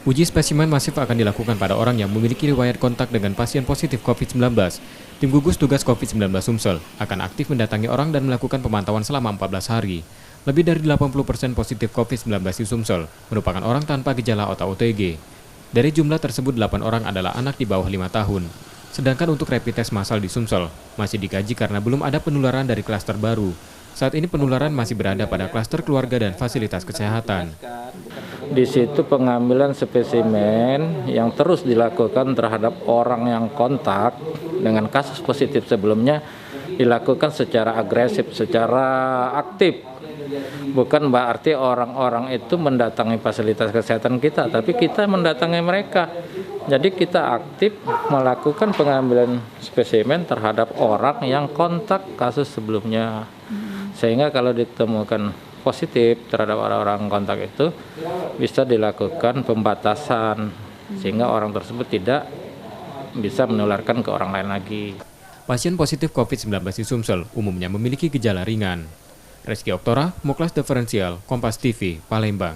Uji spesimen masif akan dilakukan pada orang yang memiliki riwayat kontak dengan pasien positif COVID-19. Tim gugus tugas COVID-19 Sumsel akan aktif mendatangi orang dan melakukan pemantauan selama 14 hari. Lebih dari 80% positif COVID-19 di Sumsel merupakan orang tanpa gejala atau OTG. Dari jumlah tersebut, 8 orang adalah anak di bawah 5 tahun. Sedangkan untuk rapid test massal di Sumsel masih dikaji karena belum ada penularan dari klaster baru. Saat ini penularan masih berada pada klaster keluarga dan fasilitas kesehatan. Di situ pengambilan spesimen yang terus dilakukan terhadap orang yang kontak dengan kasus positif sebelumnya dilakukan secara agresif, secara aktif. Bukan berarti orang-orang itu mendatangi fasilitas kesehatan kita, tapi kita mendatangi mereka. Jadi kita aktif melakukan pengambilan spesimen terhadap orang yang kontak kasus sebelumnya. Sehingga kalau ditemukan positif terhadap orang-orang kontak itu bisa dilakukan pembatasan sehingga orang tersebut tidak bisa menularkan ke orang lain lagi. Pasien positif COVID-19 di Sumsel umumnya memiliki gejala ringan. Reski Oktora, Muklas Diferensial, Kompas TV, Palembang.